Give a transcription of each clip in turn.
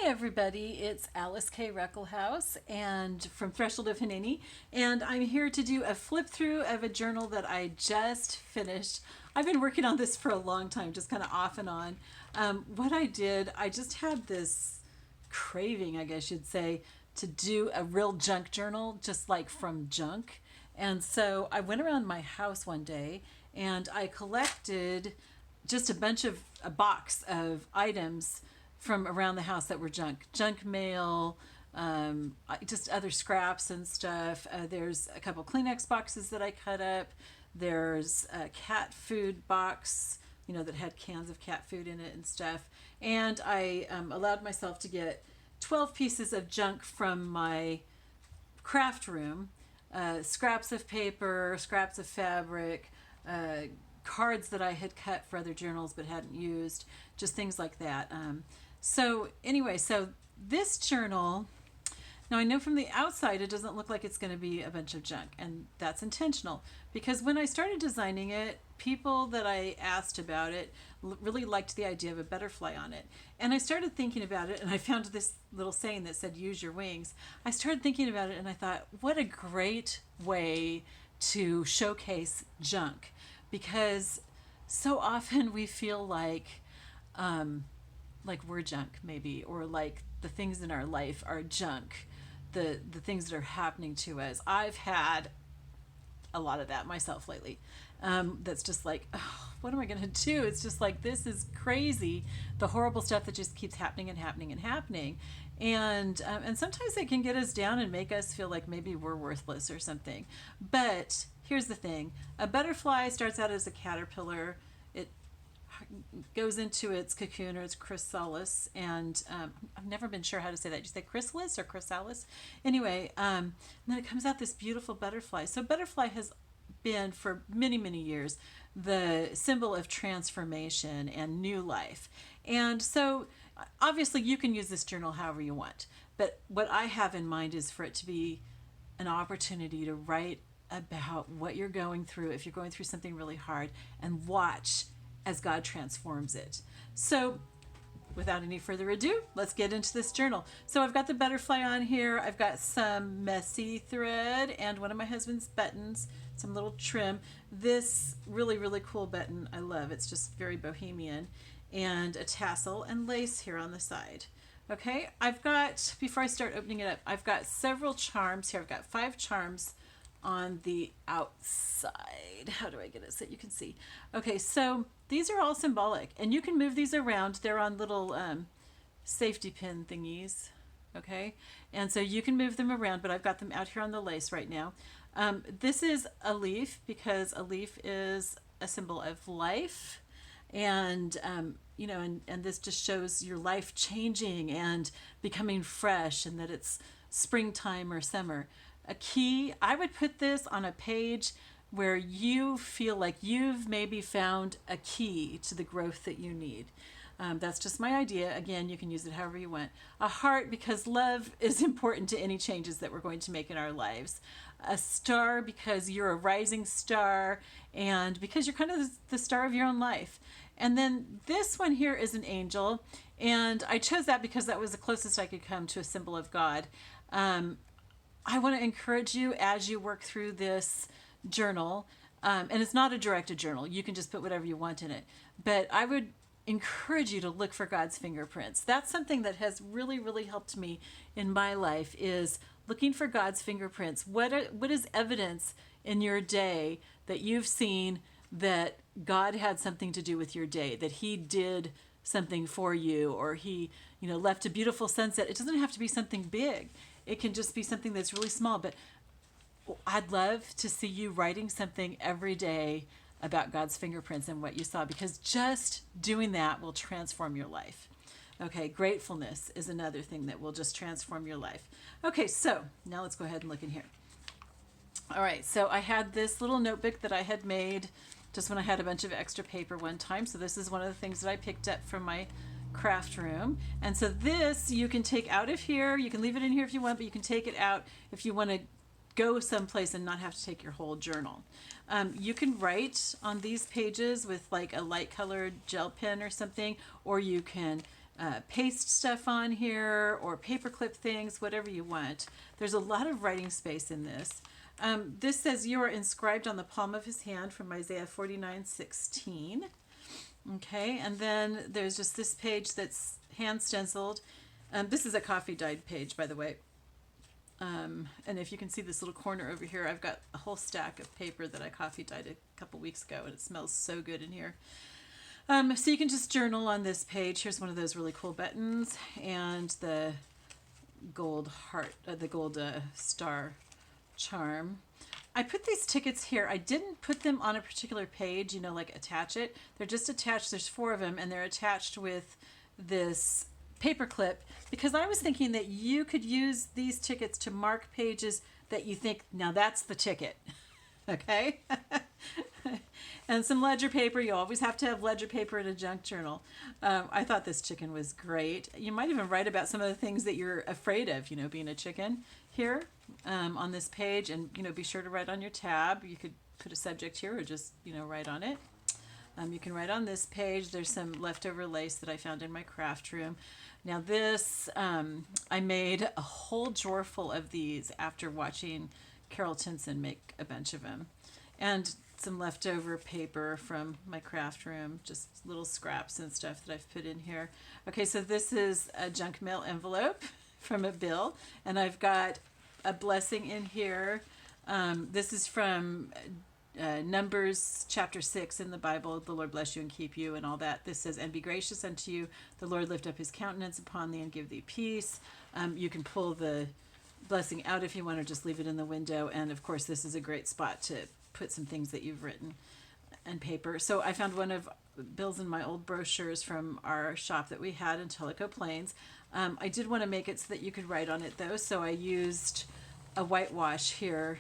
everybody, it's Alyce-Kay Ruckelshaus and from Threshold of Hanini, and I'm here to do a flip through of a journal that I just finished. I've been working on this for a long time, just kind of off and on. What I did, I just had this craving, I guess you'd say, to do a real junk journal, just like from junk. And so I went around my house one day and I collected just a box of items from around the house that were junk mail, just other scraps and stuff. There's a couple Kleenex boxes that I cut up. There's a cat food box, that had cans of cat food in it and stuff. And I allowed myself to get 12 pieces of junk from my craft room, scraps of paper, scraps of fabric, cards that I had cut for other journals but hadn't used, just things like that. So this journal, now I know from the outside it doesn't look like it's going to be a bunch of junk, and that's intentional because when I started designing it, people that I asked about it really liked the idea of a butterfly on it. And I started thinking about it, and I found this little saying that said, use your wings. I started thinking about it and I thought, what a great way to showcase junk, because so often we feel like we're junk maybe, or like the things in our life are junk, the things that are happening to us. I've had a lot of that myself lately. That's just like, oh, what am I going to do? It's just like, this is crazy. The horrible stuff that just keeps happening and happening and happening. And sometimes it can get us down and make us feel like maybe we're worthless or something. But here's the thing. A butterfly starts out as a caterpillar. It goes into its cocoon or its chrysalis, and I've never been sure how to say that. Did you say chrysalis or chrysalis? Anyway, and then it comes out this beautiful butterfly. So butterfly has been for many, many years the symbol of transformation and new life. And so obviously you can use this journal however you want, but what I have in mind is for it to be an opportunity to write about what you're going through, if you're going through something really hard, and watch as God transforms it. So without any further ado, let's get into this journal. So I've got the butterfly on here. I've got some messy thread and one of my husband's buttons, some little trim. This really, really cool button I love. It's just very bohemian. And a tassel and lace here on the side. Okay, I've got, before I start opening it up, I've got several charms here. I've got 5 charms on the outside. How do I get it so you can see? Okay, so these are all symbolic, and you can move these around. They're on little safety pin thingies, okay? And so you can move them around, but I've got them out here on the lace right now. This is a leaf, because a leaf is a symbol of life, and and this just shows your life changing and becoming fresh, and that it's springtime or summer. A key, I would put this on a page where you feel like you've maybe found a key to the growth that you need. That's just my idea. Again, you can use it however you want. A heart, because love is important to any changes that we're going to make in our lives. A star, because you're a rising star and because you're kind of the star of your own life. And then this one here is an angel, and I chose that because that was the closest I could come to a symbol of God. I want to encourage you as you work through this journal, and it's not a directed journal. You can just put whatever you want in it. But I would encourage you to look for God's fingerprints. That's something that has really, really helped me in my life, is looking for God's fingerprints. What is evidence in your day that you've seen that God had something to do with your day, that He did something for you, or He, left a beautiful sunset. It doesn't have to be something big. It can just be something that's really small, but I'd love to see you writing something every day about God's fingerprints and what you saw, because just doing that will transform your life. Okay, gratefulness is another thing that will just transform your life. Okay, so now let's go ahead and look in here. All right, so I had this little notebook that I had made just when I had a bunch of extra paper one time. So this is one of the things that I picked up from my craft room. And so this you can take out of here. You can leave it in here if you want, but you can take it out if you want to go someplace and not have to take your whole journal. You can write on these pages with like a light colored gel pen or something, or you can paste stuff on here or paperclip things, whatever you want. There's a lot of writing space in this. This says, "You are inscribed on the palm of his hand," from Isaiah 49:16. Okay, and then there's just this page that's hand stenciled. This is a coffee dyed page, by the way. And if you can see this little corner over here, I've got a whole stack of paper that I coffee dyed a couple weeks ago, and it smells so good in here. So you can just journal on this page. Here's one of those really cool buttons, and the gold heart, the gold star charm. I put these tickets here. I didn't put them on a particular page, you know, like attach it. They're just attached. There's 4 of them, and they're attached with this paper clip, because I was thinking that you could use these tickets to mark pages that you think, now that's the ticket. Okay. And some ledger paper. You always have to have ledger paper in a junk journal. I thought this chicken was great. You might even write about some of the things that you're afraid of, you know, being a chicken here on this page. And, you know, be sure to write on your tab. You could put a subject here or just, you know, write on it. You can write on this page. There's some leftover lace that I found in my craft room. Now this, I made a whole drawer full of these after watching Carol Tinson make a bunch of them. And some leftover paper from my craft room, just little scraps and stuff that I've put in here. Okay, so this is a junk mail envelope from a bill, and I've got a blessing in here. This is from Numbers chapter 6 in the Bible. "The Lord bless you and keep you," and all that. This says, "And be gracious unto you. The Lord lift up his countenance upon thee and give thee peace." You can pull the blessing out if you want, or just leave it in the window. And of course, this is a great spot to put some things that you've written and paper. So I found one of Bill's and my old brochures from our shop that we had in Tellico Plains. I did want to make it so that you could write on it though, so I used a whitewash here,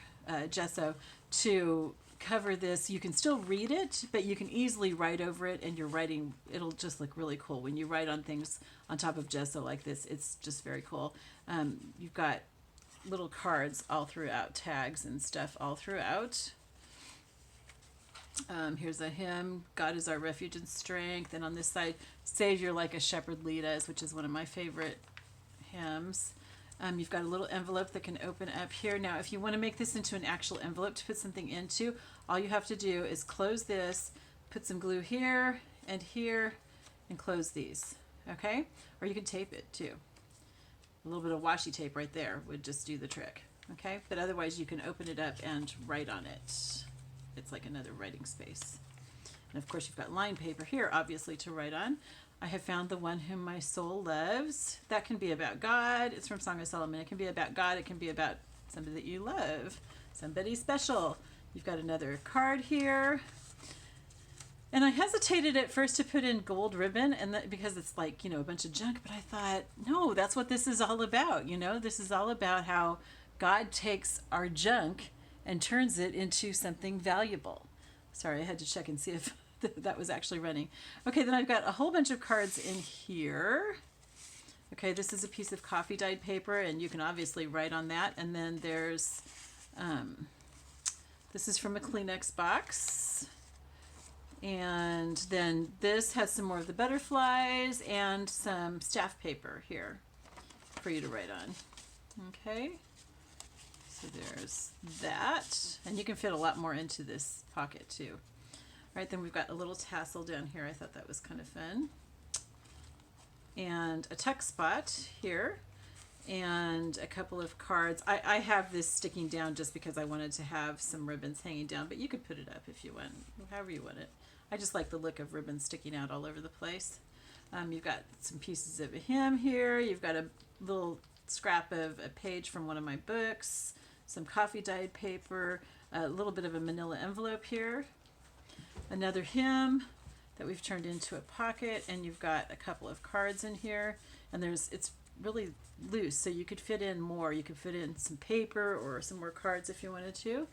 gesso, to cover this. You can still read it, but you can easily write over it, and your writing, it'll just look really cool when you write on things on top of gesso like this. It's just very cool. You've got little cards all throughout, tags and stuff all throughout. Here's a hymn, "God is our refuge and strength," and on this side, "Savior like a shepherd lead us," which is one of my favorite hymns. You've got a little envelope that can open up here. Now, if you want to make this into an actual envelope to put something into, all you have to do is close this, put some glue here, and close these, okay? Or you can tape it too. A little bit of washi tape right there would just do the trick, okay? But otherwise, you can open it up and write on it. It's like another writing space. And of course, you've got line paper here, obviously, to write on. I have found the one whom my soul loves. That can be about God. It's from Song of Solomon. It can be about God. It can be about somebody that you love, somebody special. You've got another card here. And I hesitated at first to put in gold ribbon, and that, because it's like, you know, a bunch of junk, but I thought, no, that's what this is all about. You know, this is all about how God takes our junk and turns it into something valuable. Sorry, I had to check and see if that was actually running. Okay, then I've got a whole bunch of cards in here. Okay, this is a piece of coffee dyed paper, and you can obviously write on that. And then there's, this is from a Kleenex box. And then this has some more of the butterflies and some staff paper here for you to write on. Okay. So there's that, and you can fit a lot more into this pocket too. All right, then we've got a little tassel down here. I thought that was kind of fun. And a tuck spot here, and a couple of cards. I have this sticking down just because I wanted to have some ribbons hanging down, but you could put it up if you want, however you want it. I just like the look of ribbons sticking out all over the place. You've got some pieces of a hymn here. You've got a little scrap of a page from one of my books, some coffee dyed paper, a little bit of a manila envelope here, another hymn that we've turned into a pocket, and you've got a couple of cards in here, and it's really loose, so you could fit in more. You could fit in some paper or some more cards if you wanted to.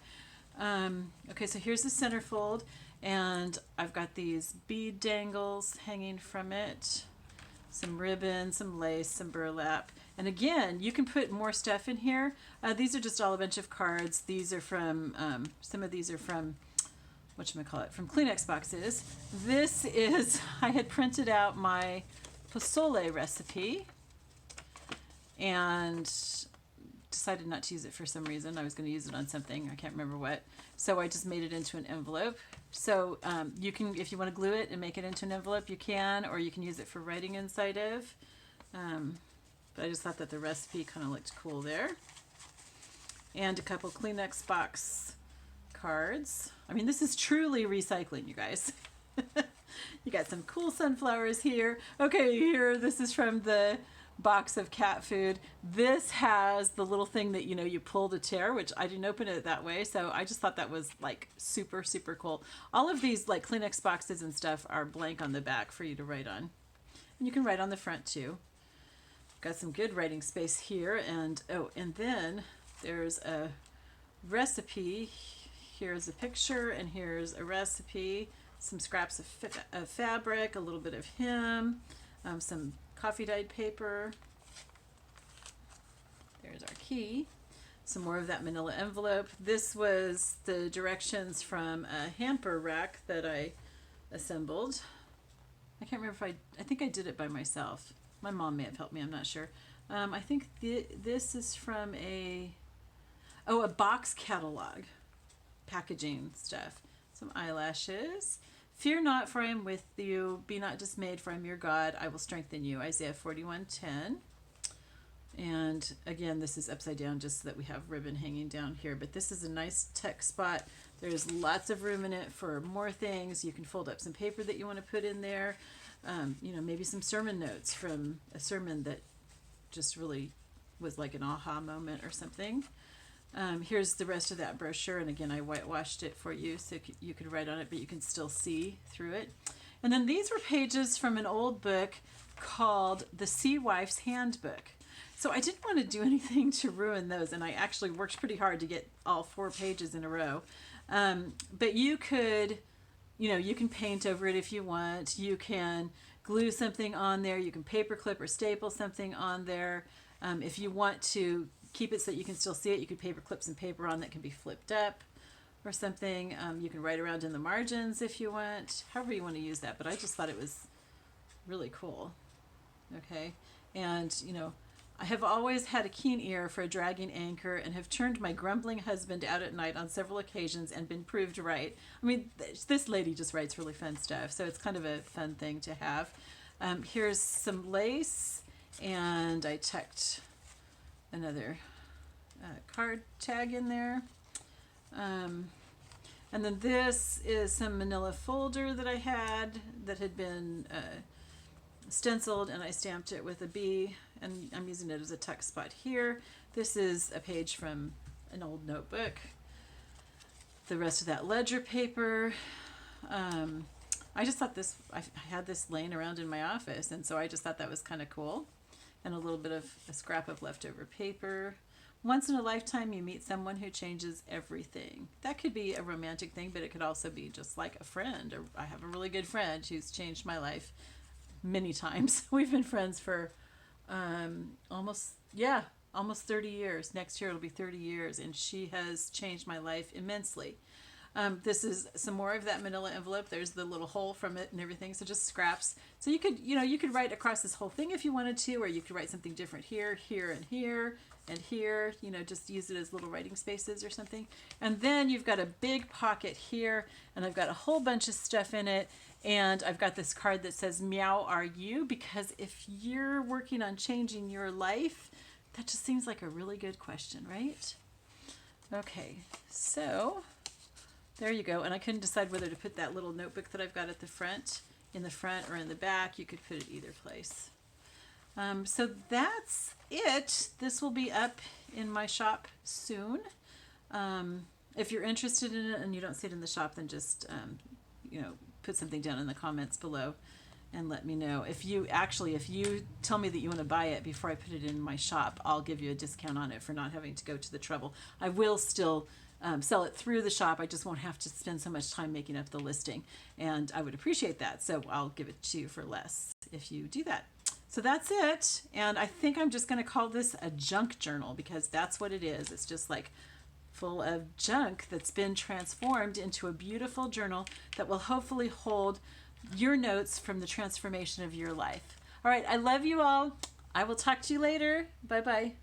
Okay, so here's the centerfold, and I've got these bead dangles hanging from it, some ribbon, some lace, some burlap. And again, you can put more stuff in here. These are just all a bunch of cards. These are from, some of these are from, whatchamacallit, from Kleenex boxes. This is, I had printed out my pozole recipe, and decided not to use it for some reason. I was going to use it on something, I can't remember what. So I just made it into an envelope. So you can, if you want to glue it and make it into an envelope, you can, or you can use it for writing inside of. But I just thought that the recipe kind of looked cool there. And a couple Kleenex box cards. I mean, this is truly recycling, you guys. You got some cool sunflowers here. Okay, here, this is from the box of cat food. This has the little thing that, you know, you pull to tear, which I didn't open it that way. So I just thought that was like super, super cool. All of these like Kleenex boxes and stuff are blank on the back for you to write on. And you can write on the front too. Got some good writing space here. And oh, and then there's a recipe. Here's a picture and here's a recipe. Some scraps of fabric, a little bit of hem, some coffee dyed paper. There's our key. Some more of that manila envelope. This was the directions from a hamper rack that I assembled. I can't remember if I think I did it by myself. My mom may have helped me, I'm not sure. I think this is from a box catalog. Packaging stuff. Some eyelashes. Fear not, for I am with you. Be not dismayed, for I am your God. I will strengthen you. Isaiah 41:10. And again, this is upside down just so that we have ribbon hanging down here. But this is a nice tuck spot. There's lots of room in it for more things. You can fold up some paper that you want to put in there. You know, maybe some sermon notes from a sermon that just really was like an aha moment or something. Here's the rest of that brochure, and again I whitewashed it for you so you could write on it, but you can still see through it. And then these were pages from an old book called The Sea Wife's Handbook. So I didn't want to do anything to ruin those, and I actually worked pretty hard to get all 4 pages in a row. But you could, you know, you can paint over it if you want. You can glue something on there. You can paper clip or staple something on there. If you want to keep it so that you can still see it, you could paper clip some paper on that can be flipped up or something. You can write around in the margins if you want, however you want to use that, but I just thought it was really cool. Okay, and you know, I have always had a keen ear for a dragging anchor and have turned my grumbling husband out at night on several occasions and been proved right. I mean, this lady just writes really fun stuff, so it's kind of a fun thing to have. Here's some lace, and I tucked another card tag in there. And then this is some manila folder that I had that had been stenciled, and I stamped it with a bee, and I'm using it as a tuck spot here. This is a page from an old notebook. The rest of that ledger paper. I just thought this, I had this laying around in my office, and so I just thought that was kind of cool. And a little bit of a scrap of leftover paper. Once in a lifetime, you meet someone who changes everything. That could be a romantic thing, but it could also be just like a friend. Or I have a really good friend who's changed my life many times. We've been friends for almost 30 years. Next year it'll be 30 years, and she has changed my life immensely. This is some more of that manila envelope. There's the little hole from it and everything, so just scraps. So you could write across this whole thing if you wanted to, or you could write something different here, here, and here, and here. You know, just use it as little writing spaces or something. And then you've got a big pocket here, and I've got a whole bunch of stuff in it. And I've got this card that says, "Meow, are you?" Because if you're working on changing your life, that just seems like a really good question, right? Okay, so there you go. And I couldn't decide whether to put that little notebook that I've got at the front, in the front or in the back. You could put it either place. So that's it. This will be up in my shop soon. If you're interested in it and you don't see it in the shop, then just, put something down in the comments below and let me know. If you tell me that you want to buy it before I put it in my shop, I'll give you a discount on it for not having to go to the trouble. I will still sell it through the shop. I just won't have to spend so much time making up the listing, and I would appreciate that. So I'll give it to you for less if you do that. So that's it. And I think I'm just going to call this a junk journal, because that's what it is. It's just like full of junk that's been transformed into a beautiful journal that will hopefully hold your notes from the transformation of your life. All right, I love you all. I will talk to you later. Bye bye.